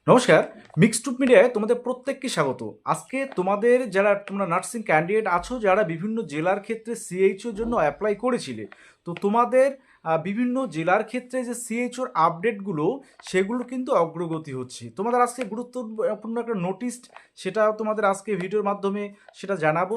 নমস্কার। মিক্সড উপ মিডিয়ায় তোমাদের প্রত্যেককে স্বাগত। আজকে তোমাদের যারা তোমরা নার্সিং ক্যান্ডিডেট আছো, যারা বিভিন্ন জেলার ক্ষেত্রে সিএইচওর জন্য অ্যাপ্লাই করেছিলে, তো তোমাদের বিভিন্ন জেলার ক্ষেত্রে যে সিএইচওর আপডেটগুলো, সেগুলো কিন্তু অগ্রগতি হচ্ছে। তোমাদের আজকে গুরুত্বপূর্ণ একটা নোটিশ, সেটা তোমাদের আজকে ভিডিওর মাধ্যমে সেটা জানাবো।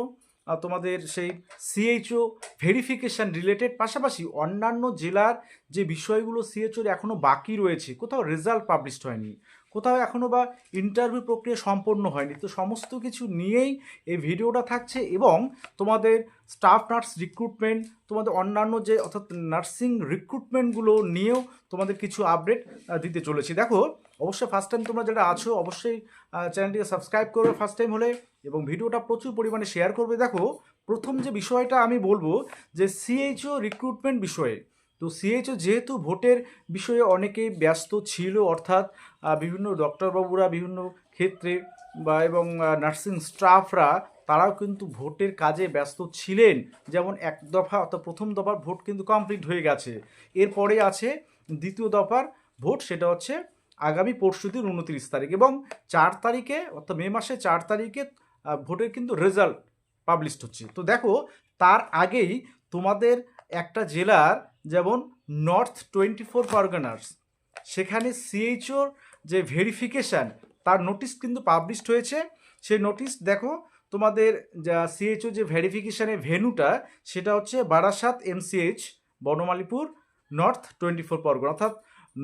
তোমাদের সেই সিএইচও ভেরিফিকেশান রিলেটেড, পাশাপাশি অন্যান্য জেলার যে বিষয়গুলো সিএইচওর এখনও বাকি রয়েছে, কোথাও রেজাল্ট পাবলিশড হয়নি, কোথাও এখনও বা ইন্টারভিউ প্রক্রিয়া সম্পন্ন হয়নি, তো সমস্ত কিছু নিয়েই এই ভিডিওটা থাকছে। এবং তোমাদের স্টাফ নার্স রিক্রুটমেন্ট, তোমাদের অন্যান্য যে অর্থাৎ নার্সিং রিক্রুটমেন্টগুলো নিয়েও তোমাদের কিছু আপডেট দিতে চলেছি। দেখো, অবশ্যই ফার্স্ট টাইম তোমরা যারা আছো, অবশ্যই চ্যানেলটিকে সাবস্ক্রাইব করবে ফার্স্ট টাইম হলে, এবং ভিডিওটা প্রচুর পরিমাণে শেয়ার করবে। দেখো, প্রথম যে বিষয়টা আমি বলবো যে সিএইচও রিক্রুটমেন্ট বিষয়ে। তো সিএইচও যেহেতু ভোটের বিষয়ে অনেকেই ব্যস্ত ছিল, অর্থাৎ বিভিন্ন ডক্টরবাবুরা বিভিন্ন ক্ষেত্রে এবং নার্সিং স্টাফরা তারাও কিন্তু ভোটের কাজে ব্যস্ত ছিলেন। যেমন এক দফা অর্থাৎ প্রথম দফার ভোট কিন্তু কমপ্লিট হয়ে গেছে, এরপরে আছে দ্বিতীয় দফার ভোট, সেটা হচ্ছে আগামী পরশুদিন 29 তারিখ, এবং 4 তারিখে অর্থাৎ মে মাসে 4 তারিখে ভোটের কিন্তু রেজাল্ট পাবলিশড হচ্ছে। তো দেখো, তার আগেই তোমাদের একটা জেলার, যেমন নর্থ 24 পরগনাস, সেখানে সিএইচওর যে ভেরিফিকেশান, তার নোটিশ কিন্তু পাবলিশড হয়েছে। সেই নোটিশ দেখো, তোমাদের যা সিএইচও যে ভেরিফিকেশানের ভেন্যুটা, সেটা হচ্ছে বারাসাত এমসিএইচ, বনমালীপুর, নর্থ 24 পরগনা, অর্থাৎ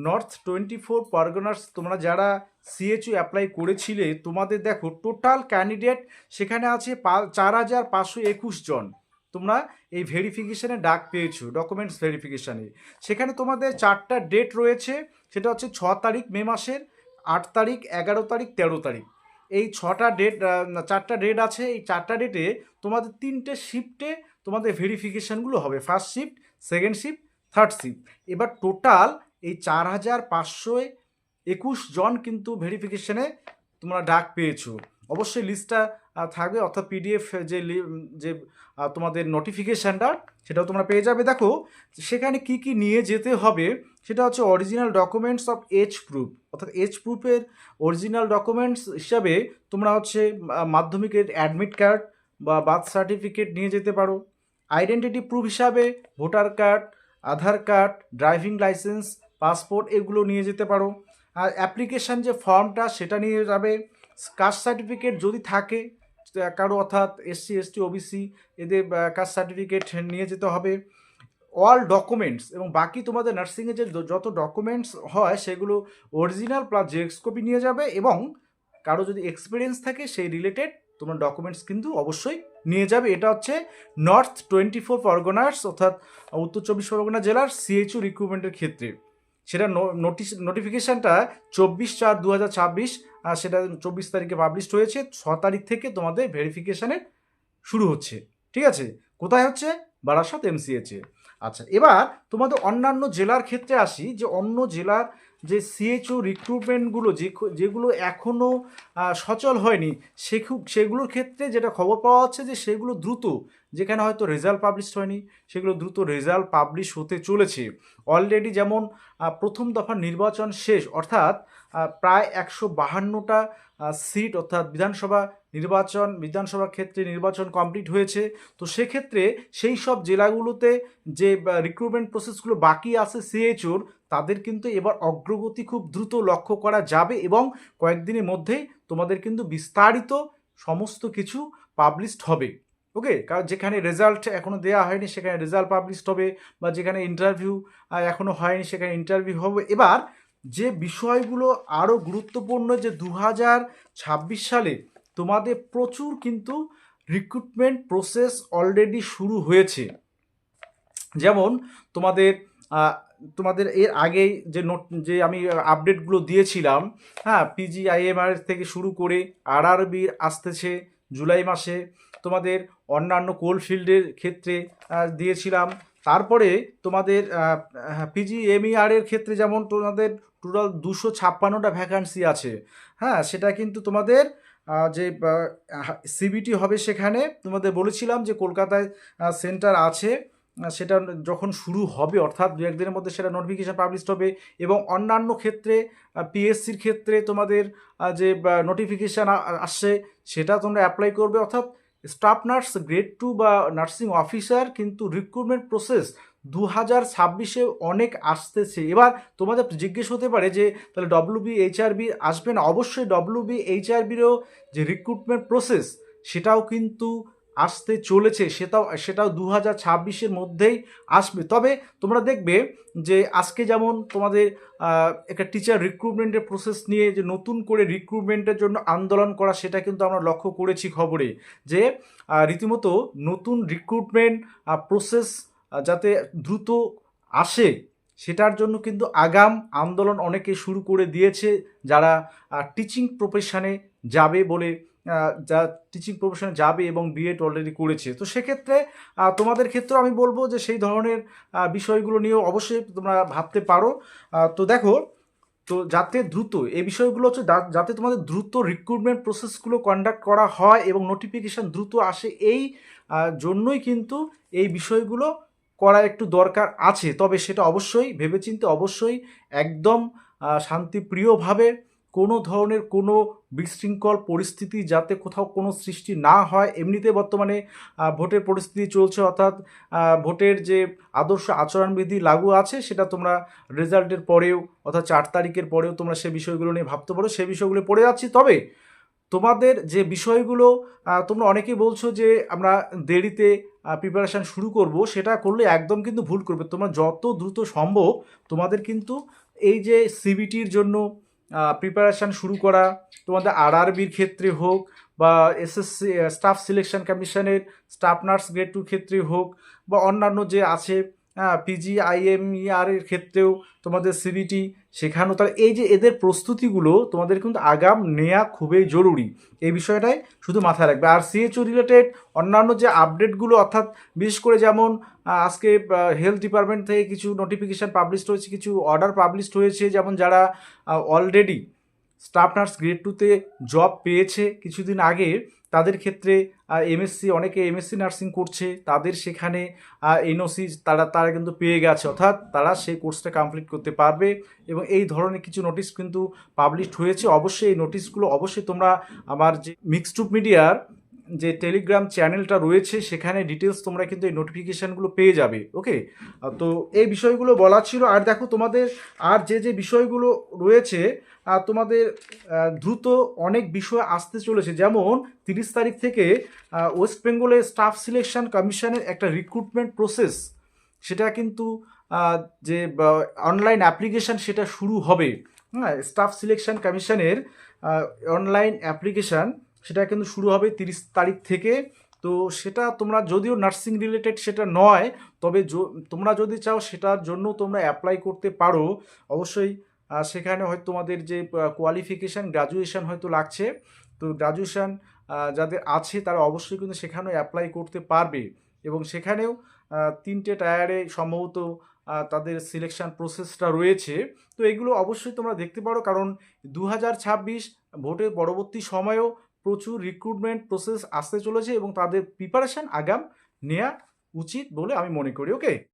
নর্থ 24 পরগনাস। তোমরা যারা সিএইচও অ্যাপ্লাই করেছিলে, তোমাদের দেখো টোটাল ক্যান্ডিডেট সেখানে আছে 4,521 জন। তোমরা এই ভেরিফিকেশানে ডাক পেয়েছো, ডকুমেন্টস ভেরিফিকেশানে। সেখানে তোমাদের 4টা ডেট রয়েছে, সেটা হচ্ছে 6 তারিখ মে মাসের, 8 তারিখ, 11 তারিখ, 13 তারিখ। এই 6টা ডেট, 4টা ডেট আছে। এই 4টা ডেটে তোমাদের 3টে শিফটে তোমাদের ভেরিফিকেশানগুলো হবে, first shift, second shift, third shift. এবার টোটাল এই 4,521 জন কিন্তু ভেরিফিকেশানে তোমরা ডাক পেয়েছো। অবশ্যই লিস্টটা থাকবে, অর্থাৎ পিডিএফ যে তোমাদের নোটিফিকেশানটা, সেটাও তোমরা পেয়ে যাবে। দেখো, সেখানে কি কি নিয়ে যেতে হবে, সেটা হচ্ছে original documents of age proof, অর্থাৎ এজ প্রুফের অরিজিনাল ডকুমেন্টস হিসাবে তোমরা হচ্ছে মাধ্যমিকের অ্যাডমিট কার্ড বা বার্থ সার্টিফিকেট নিয়ে যেতে পারো। আইডেন্টিটি প্রুফ হিসাবে voter card, Aadhaar card, driving licence, passport, এগুলো নিয়ে যেতে পারো। আর অ্যাপ্লিকেশান যে ফর্মটা, সেটা নিয়ে যাবে। কাস্ট সার্টিফিকেট যদি থাকে কারো, অর্থাৎ এসসি এসটি ওবিসি, এদের কাস্ট সার্টিফিকেট নিয়ে যেতে হবে। অল ডকুমেন্টস, এবং বাকি তোমাদের নার্সিংয়ে যে যত ডকুমেন্টস হয়, সেগুলো অরিজিনাল প্লাস জেরক্স কপি নিয়ে যাবে। এবং কারো যদি এক্সপিরিয়েন্স থাকে সেই রিলেটেড তোমার ডকুমেন্টস কিন্তু অবশ্যই নিয়ে যাবে। এটা হচ্ছে নর্থ 24 পরগনাস, অর্থাৎ উত্তর 24 পরগনা জেলার সিএইচও রিক্রুটমেন্টের ক্ষেত্রে। সেটা নোটিফিকেশানটা 24/4/2026, সেটা 24 তারিখে পাবলিশড হয়েছে। 6 তারিখ থেকে তোমাদের ভেরিফিকেশানের শুরু হচ্ছে। ঠিক আছে, কোথায় হচ্ছে? বারাসাত এমসিএইচে। আচ্ছা, এবার তোমাদের অন্যান্য জেলার ক্ষেত্রে আসি, যে অন্য জেলার যে সিএইচও রিক্রুটমেন্টগুলো যেগুলো এখনও সচল হয়নি, সেগুলোর ক্ষেত্রে যেটা খবর পাওয়া যাচ্ছে যে সেগুলো দ্রুত, যেখানে হয়তো রেজাল্ট পাবলিশ হয়নি, সেগুলো দ্রুত রেজাল্ট পাবলিশ হতে চলেছে। অলরেডি যেমন প্রথম দফার নির্বাচন শেষ, অর্থাৎ প্রায় 152টা সিট, অর্থাৎ বিধানসভা ক্ষেত্রে নির্বাচন কমপ্লিট হয়েছে। তো সেক্ষেত্রে সেই সব জেলাগুলোতে যে রিক্রুটমেন্ট প্রসেসগুলো বাকি আছে সিএইচওর, তাদের কিন্তু এবার অগ্রগতি খুব দ্রুত লক্ষ্য করা যাবে, এবং কয়েকদিনের মধ্যেই তোমাদের কিন্তু বিস্তারিত সমস্ত কিছু পাবলিশড হবে। ওকে, কারণ যেখানে রেজাল্ট এখনও দেওয়া হয়নি, সেখানে রেজাল্ট পাবলিশড হবে, বা যেখানে ইন্টারভিউ এখনও হয়নি, সেখানে ইন্টারভিউ হবে। এবার যে বিষয়গুলো আরও গুরুত্বপূর্ণ, যে 2026 সালে তোমাদের প্রচুর কিন্তু রিক্রুটমেন্ট প্রসেস অলরেডি শুরু হয়েছে। যেমন তোমাদের তোমাদের এর আগেই যে আমি আপডেটগুলো দিয়েছিলাম, হ্যাঁ, পিজিআইএমআর থেকে শুরু করে আরআরবির আসতেছে জুলাই মাসে, তোমাদের অন্যান্য কোলফিল্ডের ক্ষেত্রে দিয়েছিলাম। তারপরে তোমাদের পিজিএমইআরের ক্ষেত্রে যেমন তোমাদের টোটাল 256টা ভ্যাকান্সি আছে। হ্যাঁ, সেটা কিন্তু তোমাদের যে সিবিটি হবে, সেখানে তোমাদের বলেছিলাম যে কলকাতায় সেন্টার আছে, সেটা যখন শুরু হবে, অর্থাৎ দু একদিনের মধ্যে সেটা নোটিফিকেশান পাবলিশ হবে। এবং অন্যান্য ক্ষেত্রে পিএসসির ক্ষেত্রে তোমাদের যে নোটিফিকেশান আসছে সেটা তোমরা অ্যাপ্লাই করবে। অর্থাৎ স্টাফ নার্স গ্রেড 2 বা নার্সিং অফিসার কিন্তু রিক্রুটমেন্ট প্রসেস 2026-এ অনেক আসতেছে। এবার তোমাদের জিজ্ঞেস হতে পারে যে তাহলে WBHRB আসবে না? অবশ্যই WBHRBরও যে রিক্রুটমেন্ট প্রসেস সেটাও কিন্তু আসতে চলেছে, সেটাও 2026-এর মধ্যেই আসবে। তবে তোমরা দেখবে যে আজকে যেমন তোমাদের একটা টিচার রিক্রুটমেন্টের প্রসেস নিয়ে যে নতুন করে রিক্রুটমেন্টের জন্য আন্দোলন করা, সেটা কিন্তু আমরা লক্ষ্য করেছি খবরে, যে রীতিমতো নতুন রিক্রুটমেন্ট প্রসেস যাতে দ্রুত আসে সেটার জন্য কিন্তু আগাম আন্দোলন অনেকে শুরু করে দিয়েছে, যারা টিচিং প্রফেশনে যাবে বলে যা টিচিং প্রফেশনে যাবে এবং বিএড অলরেডি করেছে। তো সেক্ষেত্রে তোমাদের ক্ষেত্রেও আমি বলবো যে সেই ধরনের বিষয়গুলো নিয়েও অবশ্যই তোমরা ভাবতে পারো। তো দেখো, তো যাতে দ্রুত এই বিষয়গুলো হচ্ছে যাতে তোমাদের দ্রুত রিক্রুটমেন্ট প্রসেসগুলো কন্ডাক্ট করা হয় এবং নোটিফিকেশান দ্রুত আসে, এই জন্যই কিন্তু এই বিষয়গুলো করা একটু দরকার আছে। তবে সেটা অবশ্যই ভেবেচিন্তে, অবশ্যই একদম শান্তিপ্রিয়ভাবে, কোনো ধরনের কোনো বিশৃঙ্খল পরিস্থিতি যাতে কোথাও কোনো সৃষ্টি না হয়। এমনিতে বর্তমানে ভোটের পরিস্থিতি চলছে, অর্থাৎ ভোটের যে আদর্শ আচরণবিধি লাগু আছে সেটা তোমরা রেজাল্টের পরেও, অর্থাৎ 4 তারিখের পরেও তোমরা সে বিষয়গুলো নিয়ে ভাবতে পারো। সে বিষয়গুলো পড়ে যাচ্ছি। তবে তোমাদের যে বিষয়গুলো তোমরা অনেকেই বলছো যে আমরা দেরিতে প্রিপারেশান শুরু করব, সেটা করলে একদম কিন্তু ভুল করবে। তোমরা যত দ্রুত সম্ভব তোমাদের কিন্তু এই যে সিবিটির জন্য প্রিপারেশান শুরু করা, তোমাদের RRBর ক্ষেত্রে হোক বা SSC স্টাফ সিলেকশন কমিশনের স্টাফ নার্স গ্রেড 2 ক্ষেত্রে হোক, বা অন্যান্য যে আছে PGIMER এর ক্ষেত্রেও তোমাদের সিবিটি, শেখানো, তার এই যে এদের প্রস্তুতিগুলো তোমাদের কিন্তু আগাম নেওয়া খুবই জরুরি। এই বিষয়টাই শুধু মাথায় রাখবে। আর CHO রিলেটেড অন্যান্য যে আপডেটগুলো, অর্থাৎ বিশেষ করে যেমন আজকে হেলথ ডিপার্টমেন্ট থেকে কিছু নোটিফিকেশান পাবলিশড হয়েছে, কিছু অর্ডার পাবলিশড হয়েছে, যেমন যারা অলরেডি স্টাফ নার্স গ্রেড 2-তে জব পেয়েছে কিছুদিন আগে, তাদের ক্ষেত্রে এমএসসি, অনেকে এমএসসি নার্সিং করছে, তাদের সেখানে এনওসি তারা কিন্তু পেয়ে গেছে, অর্থাৎ তারা সেই কোর্সটা কমপ্লিট করতে পারবে। এবং এই ধরনের কিছু নোটিশ কিন্তু পাবলিশড হয়েছে। অবশ্যই এই নোটিশগুলো অবশ্যই তোমরা আমার যে মিক্সড উপ মিডিয়ার যে টেলিগ্রাম চ্যানেলটা রয়েছে সেখানে ডিটেলস তোমরা কিন্তু এই নোটিফিকেশানগুলো পেয়ে যাবে। ওকে, তো এই বিষয়গুলো বলা ছিল। আর দেখো, তোমাদের আর যে বিষয়গুলো রয়েছে, তোমাদের দ্রুত অনেক বিষয় আসতে চলেছে। যেমন 30 তারিখ থেকে ওয়েস্ট বেঙ্গলের স্টাফ সিলেকশন কমিশনের একটা রিক্রুটমেন্ট প্রসেস, সেটা কিন্তু যে অনলাইন অ্যাপ্লিকেশান সেটা শুরু হবে। হ্যাঁ, স্টাফ সিলেকশন কমিশনের অনলাইন অ্যাপ্লিকেশান সেটা কিন্তু শুরু হবে 30 তারিখ থেকে। তো সেটা তোমরা, যদিও নার্সিং রিলেটেড সেটা নয়, তবে তোমরা যদি চাও সেটার জন্য তোমরা অ্যাপ্লাই করতে পারো। অবশ্যই সেখানে হয়তো তোমাদের যে কোয়ালিফিকেশান গ্রাজুয়েশান হয়তো লাগছে, তো গ্রাজুয়েশান যাদের আছে তারা অবশ্যই কিন্তু সেখানেও অ্যাপ্লাই করতে পারবে। এবং সেখানেও 3টে টায়ারে সম্ভবত তাদের সিলেকশন প্রসেসটা রয়েছে। তো এগুলো অবশ্যই তোমরা দেখতে পারো, কারণ 2026 ভোটের পরবর্তী সময়েও প্রচুর রিক্রুটমেন্ট প্রসেস আসতে চলেছে এবং তাদের প্রিপারেশান আগাম নেওয়া উচিত বলে আমি মনে করি। ওকে।